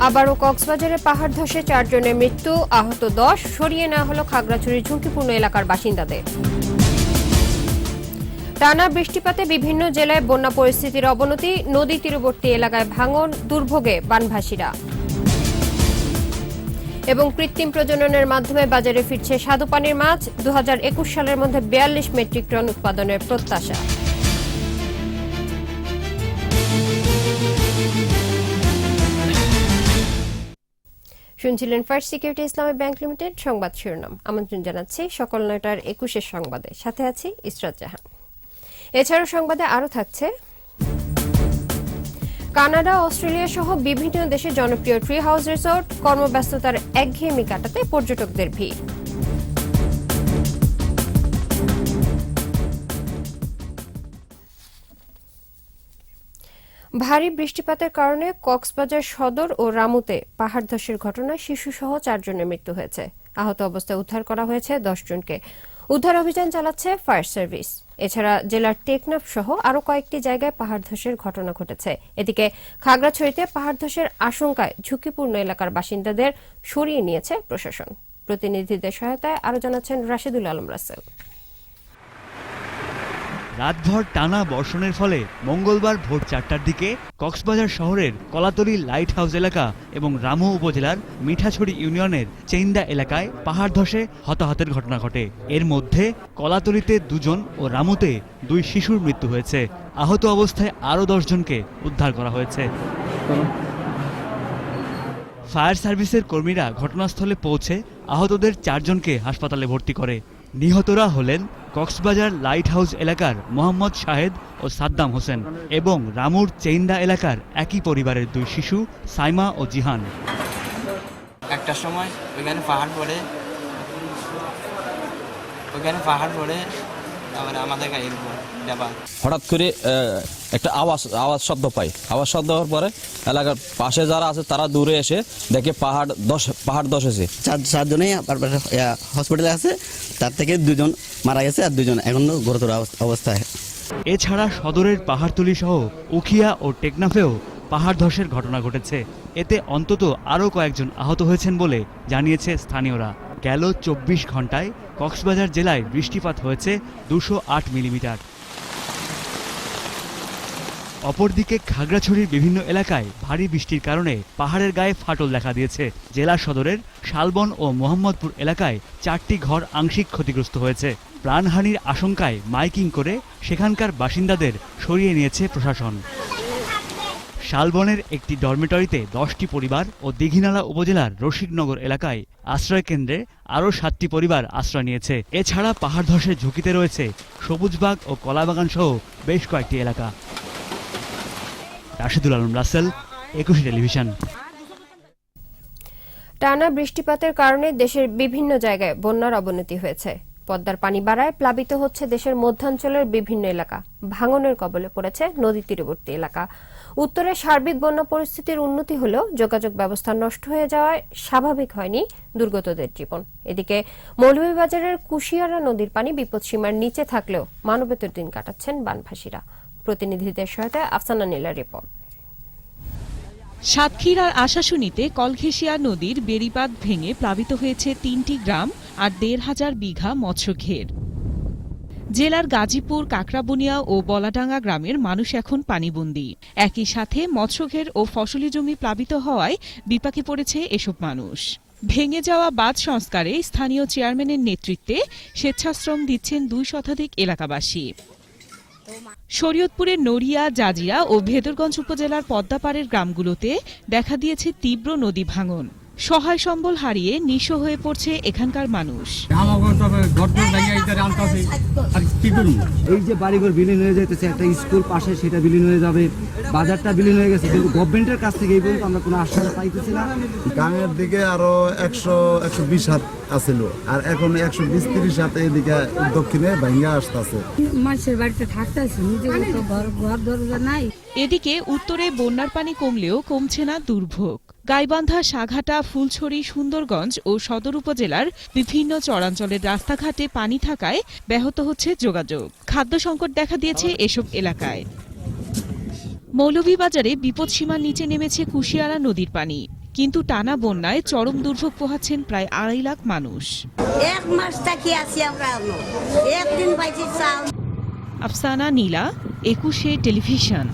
আবারও কক্সবাজারে পাহাড় ধসে 4 জনের মৃত্যু, আহত 10, সরিয়ে নেওয়া হলো খাগড়াছড়ির ঝুঁকিপূর্ণ এলাকার বাসিন্দাদের। টানা বৃষ্টিপাতে বিভিন্ন জেলায় বন্যা পরিস্থিতির অবনতি, নদী তীরবর্তী এলাকায় ভাঙন, দুর্ভোগে বানভাসীরা। এবং কৃত্রিম প্রজননের মাধ্যমে বাজারে ফিরছে স্বাদুপানির মাছ, 2021 সালের মধ্যে 42 মেট্রিক টন উৎপাদনের প্রত্যাশা। শুনছিলেন ফার্স্ট সিকিউরিটি ইসলামী ব্যাংক লিমিটেড সংবাদ শিরোনাম। আমন্ত্রণ জানাচ্ছি সকাল 9টার 21 সংবাদে, সাথে আছি ইসরাত জাহান। এছাড়াও সংবাদে আরও থাকছে, কানাডা, অস্ট্রেলিয়া সহ বিভিন্ন দেশে জনপ্রিয় ট্রি হাউস রিসোর্ট, কর্মব্যস্ততার একঘেয়েমি কাটাতে পর্যটকদের ভিড়। ভারী বৃষ্টিপাতের কারণে কক্সবাজার সদর ও রামুতে পাহাড় ধসের ঘটনায় শিশুসহ 4 জনের মৃত্যু হয়েছে। আহত অবস্থায় উদ্ধার করা হয়েছে 10 জনকে। উদ্ধার অভিযান চালাচ্ছে ফায়ার সার্ভিস। এছাড়া জেলার টেকনাফ সহ আরও কয়েকটি জায়গায় পাহাড় ধসের ঘটনা ঘটেছে। এদিকে খাগড়াছড়িতে পাহাড় ধসের আশঙ্কায় ঝুঁকিপূর্ণ এলাকার বাসিন্দাদের সরিয়ে নিয়েছে প্রশাসন। প্রতিনিধিদের সহায়তায় আরও জানাচ্ছেন রাশেদুল আলম রাসেল। রাতভর টানা বর্ষণের ফলে মঙ্গলবার ভোর 4টার দিকে কক্সবাজার শহরের কলাতলী লাইট হাউস এলাকা এবং রামু উপজেলার মিঠাছড়ি ইউনিয়নের চেইন্দা এলাকায় পাহাড় ধসে হতাহতের ঘটনা ঘটে। এর মধ্যে কলাতলীতে 2 জন ও রামুতে 2 শিশুর মৃত্যু হয়েছে। আহত অবস্থায় আরও 10 জনকে উদ্ধার করা হয়েছে। ফায়ার সার্ভিসের কর্মীরা ঘটনাস্থলে পৌঁছে আহতদের 4 জনকে হাসপাতালে ভর্তি করে। নিহতরা হলেন কক্সবাজার লাইট হাউস এলাকার মোহাম্মদ শাহেদ ও সাদ্দাম হোসেন এবং রামুর চেইন্দা এলাকার একই পরিবারের 2 শিশু সাইমা ও জিহান। একটার সময় ওইখানে পাহাড় পড়ে আবার আমাদের গাড়ির উপর যাবা। হঠাৎ করে একটা আওয়াজ শব্দ পাই। আওয়াজ শব্দ হওয়ার পরে এলাকার পাশে যারা আছে তারা দূরে এসে দেখে পাহাড় ধসেছে। 4 জনেই হসপিটালে আছে, তার থেকে 2 জন মারা গেছে আর 2 জন এখনো গুরুতর অবস্থায়। এছাড়া সদরের পাহাড়তলী সহ উখিয়া ও টেকনাফেও পাহাড় ধসের ঘটনা ঘটেছে। এতে অন্তত আরও কয়েকজন আহত হয়েছেন বলে জানিয়েছে স্থানীয়রা। গেল 24 ঘন্টায় কক্সবাজার জেলায় বৃষ্টিপাত হয়েছে 208 মিলিমিটার। অপরদিকে খাগড়াছড়ির বিভিন্ন এলাকায় ভারী বৃষ্টির কারণে পাহাড়ের গায়ে ফাটল দেখা দিয়েছে। জেলা সদরের শালবন ও মোহাম্মদপুর এলাকায় 4টি ঘর আংশিক ক্ষতিগ্রস্ত হয়েছে। প্রাণহানির আশঙ্কায় মাইকিং করে সেখানকার বাসিন্দাদের সরিয়ে নিয়েছে প্রশাসন। শালবনের একটি ডরমিটরিতে 10টি পরিবার ও দীঘিনালা উপজেলার রশিকনগর এলাকায় আশ্রয় কেন্দ্রে আরও 7টি পরিবার আশ্রয় নিয়েছে। এছাড়া পাহাড় ধসের ঝুঁকিতে রয়েছে সবুজবাগ ও কলাবাগান সহ বেশ কয়েকটি এলাকা। রাশেদুল আলম রাসেল, 21 টেলিভিশন। টানা বৃষ্টিপাতের কারণে দেশের বিভিন্ন জায়গায় বন্যার অবনতি হয়েছে। পদ্মার পানি বাড়ায় প্লাবিত হচ্ছে দেশের মধ্যাঞ্চলের বিভিন্ন এলাকা। ভাঙনের কবলে পড়েছে নদী তীরবর্তী এলাকা। উত্তরে সার্বিক বন্যা পরিস্থিতির উন্নতি হলেও যোগাযোগ ব্যবস্থা নষ্ট হয়ে যাওয়ায় স্বাভাবিক হয়নি দুর্গতদের জীবন। এদিকে মৌলভীবাজারের কুশিয়ারা নদীর পানি বিপদসীমার নিচে থাকলেও মানবেতর দিন কাটাচ্ছেন বানভাসীরা। প্রতিনিধিদের সহায়তায় আফসানা নীলার রিপোর্ট। সাতক্ষীরার আশাশুনিতে কলঘেঁশিয়া নদীর বেড়িবাঁধ ভেঙে প্লাবিত হয়েছে 3টি গ্রাম আর 1,500 বিঘা মৎস্যঘের। জেলার গাজীপুর, কাকরাবুনিয়া ও বলাডাঙ্গা গ্রামের মানুষ এখন পানিবন্দী। একই সাথে মৎস্যঘের ও ফসলি জমি প্লাবিত হওয়ায় বিপাকে পড়েছে এসব মানুষ। ভেঙে যাওয়া বাঁধ সংস্কারে স্থানীয় চেয়ারম্যানের নেতৃত্বে স্বেচ্ছাশ্রম দিচ্ছেন 2 শতাধিক এলাকাবাসী। শরীয়তপুরের নড়িয়া, জাজিরা ও ভেদরগঞ্জ উপজেলার পদ্মাপাড়ের গ্রামগুলোতে দেখা দিয়েছে তীব্র নদী ভাঙন। সহায় সম্বল হারিয়ে নিঃস্ব হয়ে পড়ছে এখানকার মানুষ। এই যে বাড়িঘর বিলীন হয়ে যেতেছে, একটা স্কুল পাশে সেটা বিলীন হয়ে যাবে, বাজারটা বিলীন হয়ে গেছে, কিন্তু গভর্নমেন্টের কাছ থেকে এই পর্যন্ত আমরা কোনো আশ্বাস পাইতেছি না। গাঙের দিকে আরো 100-120 হাত আছিল, আর এখন 120-30 হাত এদিকে দক্ষিণে ভাঙ্গা আসতেছে। মানুষের বাড়িতে থাকতেছে, নিজের তো ঘর দরজা নাই। এদিকে উত্তরে বন্যার পানি কমলেও কমছে না দুর্ভোগ। গাইবান্ধা, সাঘাটা, ফুলছড়ি, সুন্দরগঞ্জ ও সদর উপজেলার বিভিন্ন চরাঞ্চলের রাস্তাঘাটে পানি থাকায় ব্যাহত হচ্ছে যোগাযোগ। খাদ্য সংকট দেখা দিয়েছে এসব এলাকায়। মৌলভীবাজারে বিপদসীমার নিচে নেমেছে কুশিয়ারা নদীর পানি। কিন্তু টানা বন্যায় চরম দুর্ভোগ পোহাচ্ছেন প্রায় 2.5 লাখ মানুষ। এক মাস থাকি আছি আমরা, একদিন পাইছি চাল। আফসানা নীলা, 21 টেলিভিশন।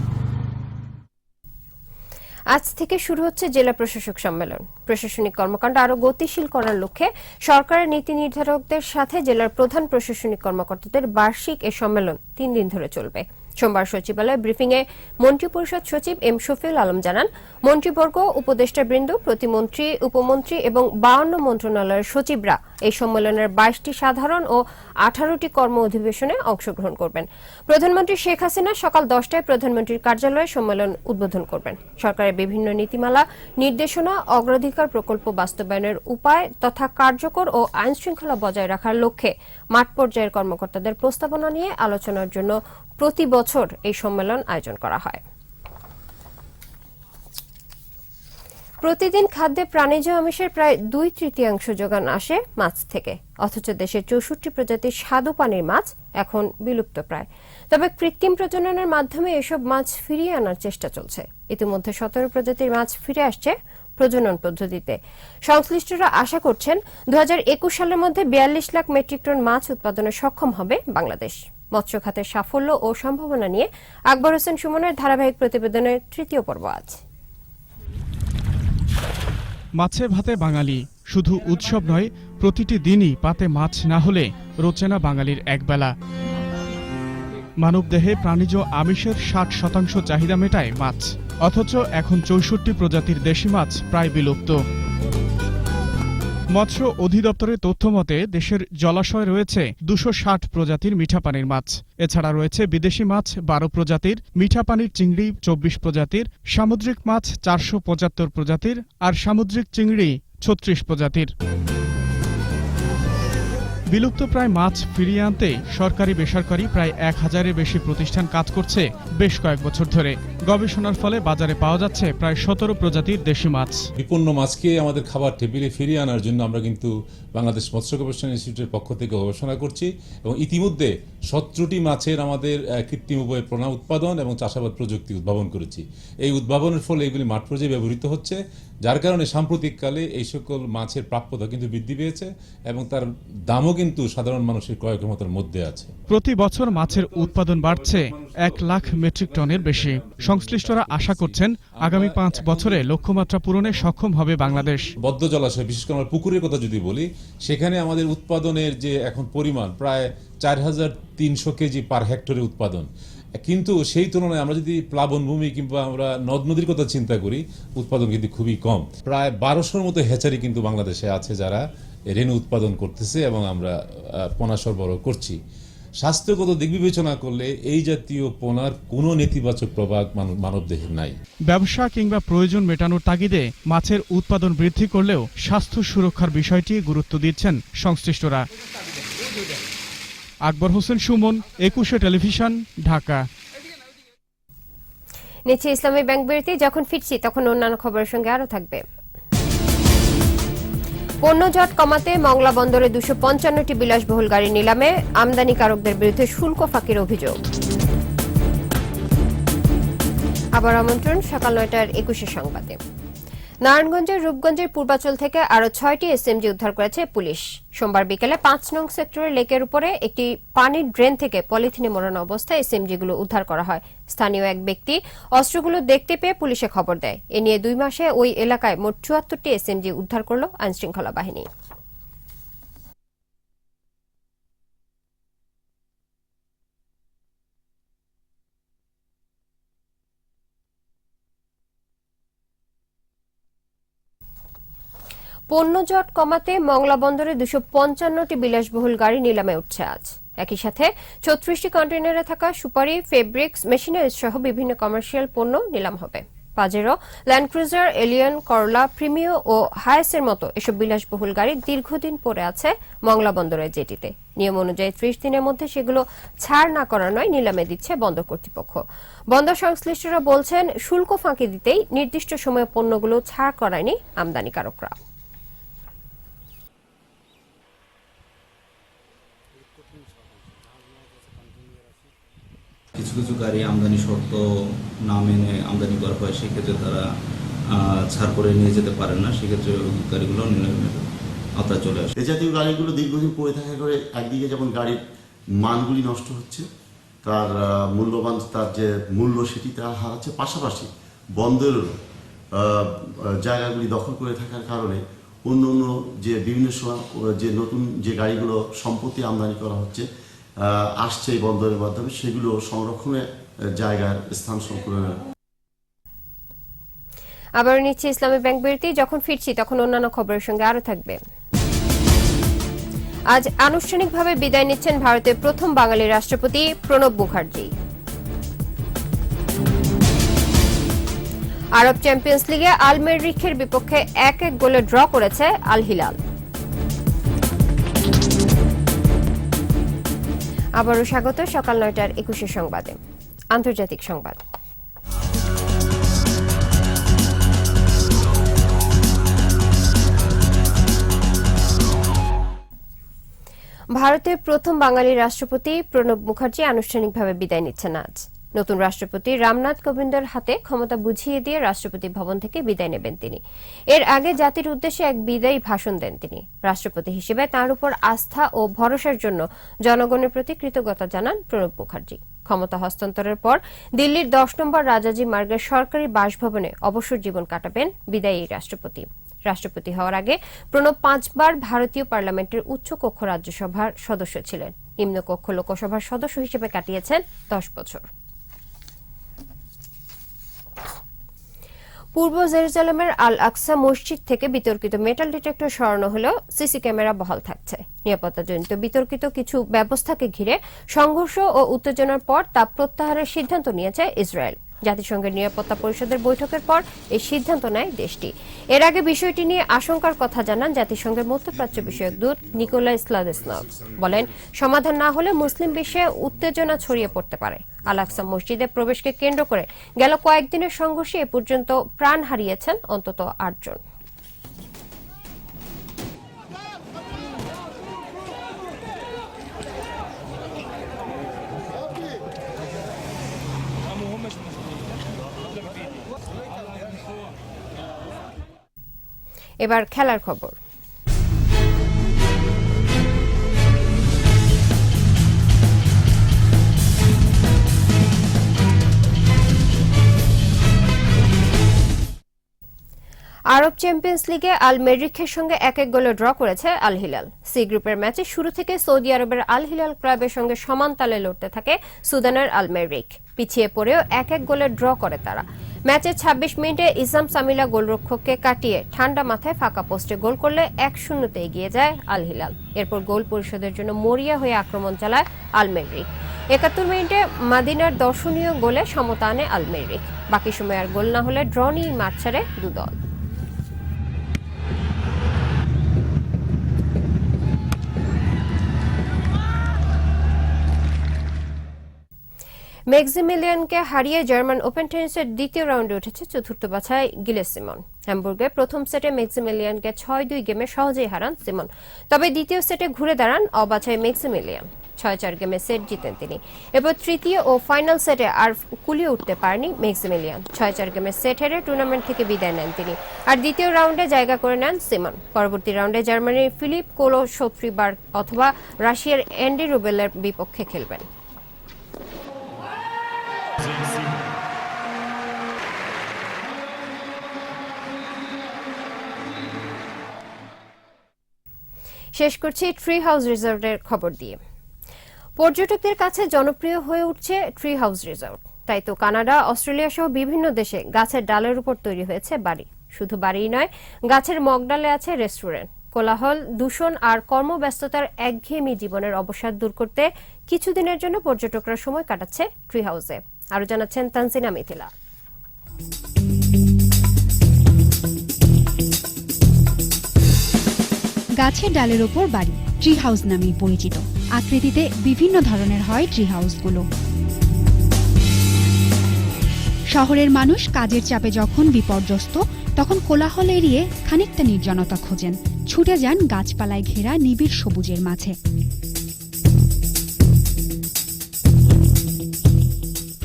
আজ থেকে শুরু হচ্ছে জেলা প্রশাসক সম্মেলন। প্রশাসনিক কর্মকাণ্ড আরো গতিশীল করার লক্ষ্যে সরকারের নীতি নির্ধারকদের সাথে জেলার প্রধান প্রশাসনিক কর্মকর্তাদের বার্ষিক এ সম্মেলন 3 দিন ধরে চলবে। সোমবার সচিবালয়ে ব্রিফিংয়ে মন্ত্রিপরিষদ সচিব এম শফিউল আলম জানান, মন্ত্রীবর্গ, উপদেষ্টাবৃন্দ, প্রতিমন্ত্রী, উপমন্ত্রী এবং 52 মন্ত্রণালয়ের সচিবরা এই সম্মেলনের 22টি সাধারণ ও 18টি কর্ম অধিবেশনে অংশগ্রহণ করবেন। প্রধানমন্ত্রী শেখ হাসিনা সকাল 10টায় প্রধানমন্ত্রীর কার্যালয়ে সম্মেলন উদ্বোধন করবেন। সরকারের বিভিন্ন নীতিমালা, নির্দেশনা, অগ্রাধিকার প্রকল্প বাস্তবায়নের উপায় তথা কার্যকর ও আইন শৃঙ্খলা বজায় রাখার লক্ষ্যে মাঠ পর্যায়ের কর্মকর্তাদের প্রস্তাবনা নিয়ে আলোচনার জন্য প্রতি বছর এই সম্মেলন আয়োজন করা হয়। প্রতিদিন খাদ্যে প্রাণীজ আমিষের প্রায় 2/3 যোগান আসে মাছ থেকে, অথচ দেশের 64 প্রজাতির স্বাদু পানির মাছ এখন বিলুপ্ত প্রায়। তবে কৃত্রিম প্রজননের মাধ্যমে এসব মাছ ফিরিয়ে আনার চেষ্টা চলছে। ইতিমধ্যে 17 প্রজাতির মাছ ফিরে আসছে প্রজনন পদ্ধতিতে। সংশ্লিষ্টরা আশা করছেন 2021 সালের মধ্যে 42 লাখ মেট্রিক টন মাছ উৎপাদনে সক্ষম হবে বাংলাদেশ। মৎস্য খাতের সাফল্য ও সম্ভাবনা নিয়ে আকবর হোসেন সুমনের ধারাবাহিক প্রতিবেদনের 3য় পর্ব আজ। মাছে ভাতে বাঙালি, শুধু উৎসব নয়, প্রতিটি দিনই পাতে মাছ না হলে রোচে না বাঙালির একবেলা। মানবদেহে প্রাণীজ আমিষের 60% চাহিদা মেটায় মাছ, অথচ এখন 64 প্রজাতির দেশি মাছ প্রায় বিলুপ্ত। মৎস্য অধিদপ্তরের তথ্য মতে দেশের জলাশয়ে রয়েছে 260 প্রজাতির মিঠা পানির মাছ। এছাড়া রয়েছে বিদেশি মাছ 12 প্রজাতির, মিঠা পানির চিংড়ি 24 প্রজাতির, সামুদ্রিক মাছ 475 প্রজাতির আর সামুদ্রিক চিংড়ি 36 প্রজাতির। বিলুপ্ত প্রায় মাছ ফিরিয়ে আনতে সরকারি বেসরকারি প্রায় 1000-এর বেশি প্রতিষ্ঠান কাজ করছে বেশ কয়েক বছর ধরে। গবেষণার ফলে বাজারে পাওয়া যাচ্ছে প্রায় 17 প্রজাতির দেশি মাছ। বিপন্ন মাছকে আমাদের খাবার টেবিলে ফিরিয়ে আনার জন্য আমরা কিন্তু বাংলাদেশ মৎস্য গবেষণা ইনস্টিটিউটের পক্ষ থেকে গবেষণা করছি এবং ইতিমধ্যে 17টি মাছের আমাদের কৃত্রিম উপায়ে পোনা উৎপাদন এবং চাষাবাদ প্রযুক্তি উদ্ভাবন করেছি। এই উদ্ভাবনের ফলে এগুলি মাঠ পর্যায়ে ব্যবহৃত হচ্ছে, যার কারণে সাম্প্রতিককালে এই সকল মাছের প্রাপ্যতা কিন্তু বৃদ্ধি পেয়েছে এবং তার দামও কিন্তু সাধারণ মানুষের ক্রয় ক্ষমতার মধ্যে আছে। প্রতি বছর মাছের উৎপাদন বাড়ছে 1 লাখ মেট্রিক টনের বেশি। সংশ্লিষ্টরা আশা করছেন আগামী 5 বছরে লক্ষ্যমাত্রা পূরণে সক্ষম হবে বাংলাদেশ। বদ্ধ জলাশয়, বিশেষ করে আমরা পুকুরের কথা যদি বলি, সেখানে আমাদের উৎপাদনের যে এখন পরিমাণ প্রায় 4300 কেজি পার হেক্টরে উৎপাদন, কিন্তু সেই তুলনায় আমরা যদি প্লাবনভূমি কিংবা আমরা নদ নদীর কথা চিন্তা করি, উৎপাদন কিন্তু খুবই কম। প্রায় 1200-র মতো হ্যাচারি কিন্তু বাংলাদেশে আছে যারা রেণু উৎপাদন করতেছে এবং আমরা পোনা সরবরাহ করছি। স্বাস্থ্যগত দিক বিবেচনা করলে এই জাতীয় পোনার কোনো নেতিবাচক প্রভাব মানবদেহে নাই। ব্যবসা কিংবা প্রয়োজন মেটানোর তাগিদে মাছের উৎপাদন বৃদ্ধি করলেও স্বাস্থ্য সুরক্ষার বিষয়টি গুরুত্ব দিচ্ছেন সংশ্লিষ্টরা। আকবর হোসেন সুমন, 21 টেলিভিশন, ঢাকা। নিচে ইসলামী ব্যাংক বিরতি। যখন ফিরছি তখন অন্যান্য খবরের সঙ্গে আরো থাকবে। পণ্য জট কমাতে মংলা বন্দরে 255টি বিলাসবহুল গাড়ি নিলামে, আমদানিকারকদের বিরুদ্ধে শুল্ক ফাঁকির অভিযোগ। আবার আমন্ত্রণ সকাল 9টার 21 সংবাদে। নারায়ণগঞ্জের রূপগঞ্জের পূর্বাচল থেকে আরো 6টি এসএমজি উদ্ধার করেছে পুলিশ। সোমবার বিকেলে 5 নং সেক্টরের লেকের উপরে একটি পানির ড্রেন থেকে পলিথিনে মোড়ানো অবস্থায় এসএমজিগুলো উদ্ধার করা হয়। স্থানীয় এক ব্যক্তি অস্ত্রগুলো দেখতে পেয়ে পুলিশে খবর দেয়। এ নিয়ে 2 মাসে ওই এলাকায় মোট 74টি এসএমজি উদ্ধার করল আইনশৃঙ্খলা বাহিনী। পণ্য জট কমাতে মংলা বন্দরে 255টি বিলাসবহুল গাড়ি নিলামে উঠছে আজ। একই সাথে 36টি কন্টেইনারে থাকা সুপারি, ফেব্রিক্স, মেশিনারিজ সহ বিভিন্ন কমার্শিয়াল পণ্য নিলাম হবে। পাজেরো, ল্যান্ড ক্রুজার, এলিয়ন, করলা, প্রিমিও ও হায়াসের মতো এসব বিলাসবহুল গাড়ি দীর্ঘদিন পড়ে আছে মংলা বন্দরের জেটিতে। নিয়ম অনুযায়ী 30 দিনের মধ্যে সেগুলো ছাড় না করা নয়, নিলামে দিচ্ছে বন্দর কর্তৃপক্ষ। বন্দর সংশ্লিষ্টরা বলছেন, শুল্ক ফাঁকি দিতেই নির্দিষ্ট সময়ে পণ্যগুলো ছাড় করায়নি আমদানিকারকরা। কিছু কিছু গাড়ি আমদানি শর্ত না মেনে আমদানি করা হয়, সেক্ষেত্রে তারা ছাড় করে নিয়ে যেতে পারেন না, সেক্ষেত্রে গাড়িগুলো নিলামের আওতায় চলে আসে। এ জাতীয় গাড়িগুলো দীর্ঘদিন পড়ে থাকার করে একদিকে যেমন গাড়ির মানগুলি নষ্ট হচ্ছে, তার মূল্যবান তার যে মূল্য সেটি তারা হারাচ্ছে, পাশাপাশি বন্দরের জায়গাগুলি দখল করে থাকার কারণে অন্য অন্য যে বিভিন্ন সময় যে নতুন যে গাড়িগুলো সম্পত্তি আমদানি করা হচ্ছে আসছে এই বন্দরের মাধ্যমে, সেগুলো সংরক্ষণের জায়গার স্থান সংকুলনের। আবার নিচ্ছে ইসলামী ব্যাংক বিরতি। যখন ফিরছি তখন অন্যান্য খবরের সঙ্গে আরো থাকবে। আজ আনুষ্ঠানিকভাবে বিদায় নিচ্ছেন ভারতের প্রথম বাঙালি রাষ্ট্রপতি প্রণব মুখার্জি। আরব চ্যাম্পিয়ন্স লিগে আল মেরিখের বিপক্ষে 1-1 গোলে ড্র করেছে আল হিলাল। আবারও স্বাগত সকাল 9টার 21 সংবাদে। আন্তর্জাতিক সংবাদ। ভারতের প্রথম বাঙালি রাষ্ট্রপতি প্রণব মুখার্জি আনুষ্ঠানিকভাবে বিদায় নিচ্ছেন আজ। নতুন রাষ্ট্রপতি রামনাথ কোবিন্দের হাতে ক্ষমতা বুঝিয়ে দিয়ে রাষ্ট্রপতি ভবন থেকে বিদায় নেবেন তিনি। এর আগে জাতির উদ্দেশ্যে এক বিদায়ী ভাষণ দেন তিনি। রাষ্ট্রপতি হিসেবে তাঁর উপর আস্থা ও ভরসার জন্য জনগণের প্রতি কৃতজ্ঞতা জানান প্রণব মুখার্জি। ক্ষমতা হস্তান্তরের পর দিল্লির 10 নম্বর রাজাজি মার্গের সরকারি বাসভবনে অবসর জীবন কাটাবেন বিদায়ী রাষ্ট্রপতি। রাষ্ট্রপতি হওয়ার আগে প্রণব 5 বার ভারতীয় পার্লামেন্টের উচ্চকক্ষ রাজ্যসভার সদস্য ছিলেন। নিম্নকক্ষ লোকসভার সদস্য হিসেবে কাটিয়েছেন 10 বছর। পূর্ব জেরুজালেমের আল আকসা মসজিদ থেকে বিতর্কিত মেটাল ডিটেক্টর সরানো হলেও সিসি ক্যামেরা বহাল থাকছে। নিরাপত্তাজনিত বিতর্কিত কিছু ব্যবস্থাকে ঘিরে সংঘর্ষ ও উত্তেজনার পর তা প্রত্যাহারের সিদ্ধান্ত নিয়েছে ইসরায়েল। জাতিসংঘের নিরাপত্তা পরিষদের বৈঠকের পর এই সিদ্ধান্ত নেয় দেশটি। এর আগে বিষয়টি নিয়ে আশঙ্কার কথা জানান জাতিসংঘের মধ্যপ্রাচ্য বিষয়ক দূত নিকোলাই স্লাদেসনভ। বলেন, সমাধান না হলে মুসলিম বিশ্বে উত্তেজনা ছড়িয়ে পড়তে পারে। আল আকসা মসজিদে প্রবেশকে কেন্দ্র করে গেল কয়েকদিনের সংঘর্ষে এ পর্যন্ত প্রাণ হারিয়েছেন অন্তত 8 জন। এবার খেলার খবর। আরব চ্যাম্পিয়ন্স লিগে আল মেরিখের সঙ্গে 1-1 গোলে ড্র করেছে আল হিলাল। সি গ্রুপের ম্যাচে শুরু থেকে সৌদি আরবের আল হিলাল ক্লাবের সঙ্গে সমান তালে লড়তে থাকে সুদানের আল মেরিখ। পিছিয়ে পড়েও 1-1 গোলে ড্র করে তারা। ম্যাচের 26 মিনিটে ইসাম সামিলা গোলরক্ষককে কাটিয়ে ঠান্ডা মাথায় ফাঁকা পোস্টে গোল করলে 1-0 এগিয়ে যায় আল হিলাল। এরপর গোল পরিশোধের জন্য মরিয়া হয়ে আক্রমণ চালায় আল মেরিখ। 71 মিনিটে মাদিনার দর্শনীয় গোলে সমতা আনে আল মেরিখ। বাকি সময় আর গোল না হলে ড্র নিয়ে মাঠ ছাড়ে দুদল। ম্যাক্সিমিলিয়ানকে হারিয়ে জার্মান ওপেন টেনিসের দ্বিতীয় রাউন্ডে উঠেছে চতুর্থ বাছাই গিলেস সিমন। হ্যামবুর্গে প্রথম সেটে ম্যাক্সিমিলিয়ানকে 6-2 গেমে সহজেই হারান সিমন। তবে দ্বিতীয় সেটে ঘুরে দাঁড়ান অবাছাই ম্যাক্সিমিলিয়ান। 6-4 গেমে সেট জিতেন তিনি। এরপর তৃতীয় ও ফাইনাল সেটে আর কুলিয়ে উঠতে পারেনি ম্যাক্সিমিলিয়ান। 6-4 গেমে সেট হেরে টুর্নামেন্ট থেকে বিদায় নেন তিনি। আর দ্বিতীয় রাউন্ডে জায়গা করে নেন সিমন। পরবর্তী রাউন্ডে জার্মানির ফিলিপ কোলোসোফ্রিবার্গ অথবা রাশিয়ার অ্যান্ডি রুবেলের বিপক্ষে খেলবেন। শেষ করছি ট্রি হাউস রিসর্টের খবর দিয়ে। পর্যটকদের কাছে জনপ্রিয় হয়ে উঠছে ট্রি হাউস রিসর্ট। তাই তো কানাডা, অস্ট্রেলিয়া সহ বিভিন্ন দেশে গাছের ডালের উপর তৈরি হয়েছে বাড়ি। শুধু বাড়িই নয়, গাছের মগডালে আছে রেস্টুরেন্ট। কোলাহল, দূষণ আর কর্মব্যস্ততার একঘেয়েমি জীবনের অবসাদ দূর করতে কিছুদিনের জন্য পর্যটকরা সময় কাটাচ্ছে ট্রি হাউসে। আরো জানাচ্ছেন তানসিনা মিথিলা। গাছের ডালের ওপর বাড়ি ট্রি হাউস নামেই পরিচিত। আকৃতিতে বিভিন্ন ধরনের হয় ট্রি হাউসগুলো। শহরের মানুষ কাজের চাপে যখন বিপর্যস্ত, তখন কোলাহল এড়িয়ে খানিকটা নির্জনতা খোঁজেন। ছুটে যান গাছপালায় ঘেরা নিবিড় সবুজের মাঝে।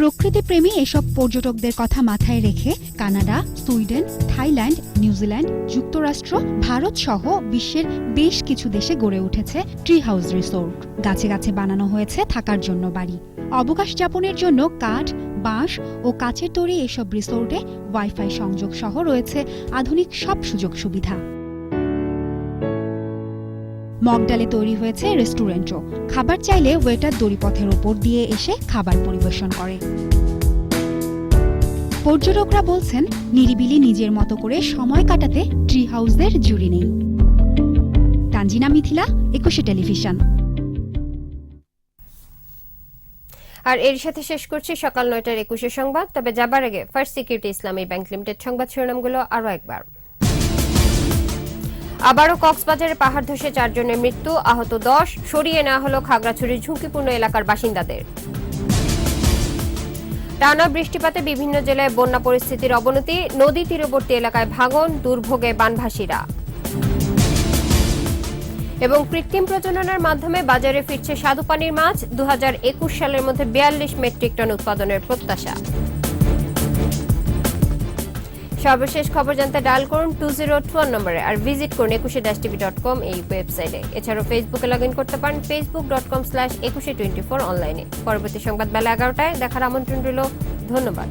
প্রকৃতিপ্রেমী এসব পর্যটকদের কথা মাথায় রেখে কানাডা, সুইডেন, থাইল্যান্ড, নিউজিল্যান্ড, যুক্তরাষ্ট্র, ভারত সহ বিশ্বের বেশ কিছু দেশে গড়ে উঠেছে ট্রি হাউস রিসোর্ট। গাছে গাছে বানানো হয়েছে থাকার জন্য বাড়ি। অবকাশ যাপনের জন্য কাঠ, বাঁশ ও কাচের তৈরি এসব রিসোর্টে ওয়াইফাই সংযোগ সহ রয়েছে আধুনিক সব সুযোগ সুবিধা। মগডালে তৈরি হয়েছে রেস্টুরেন্টও। খাবার চাইলে ওয়েটার দড়িপথের ওপর দিয়ে এসে খাবার পরিবেশন করে। পর্যটকরা বলছেন, নিরিবিলি নিজের মতো করে সময় কাটাতে ট্রি হাউসদের জুড়ি নেই। তানজিনা মিথিলা, 21 টেলিভিশন। আর এর সাথে শেষ করছি সকাল 9টার 21 সংবাদ। তবে যাবার আগে ফার্স্ট সিকিউরিটি ইসলামী ব্যাংক লিমিটেড সংবাদ শিরোনামগুলো আরো একবার। আবারও কক্সবাজারে পাহাড় ধসে 4 জনের মৃত্যু, আহত 10, সরিয়ে নেওয়া হলো খাগড়াছড়ির ঝুঁকিপূর্ণ এলাকার বাসিন্দাদের। টানা বৃষ্টিপাতে বিভিন্ন জেলায় বন্যা পরিস্থিতির অবনতি, নদী তীরবর্তী এলাকায় ভাঙন, দুর্ভোগে বানভাসীরা। এবং কৃত্রিম প্রজননের মাধ্যমে বাজারে ফিরছে স্বাদুপানির মাছ, 2021 সালের মধ্যে 42 মেট্রিক টন উৎপাদনের প্রত্যাশা। সর্বশেষ খবর জানতে ডায়াল করুন 2021 নম্বরে আর ভিজিট করুন 21-tv.com এই ওয়েবসাইটে। এছাড়াও ফেসবুকে লগ ইন করতে পারেন facebook.com/2124 অনলাইনে। পরবর্তী সংবাদ বেলা 11টায় দেখার আমন্ত্রণ রইল। ধন্যবাদ।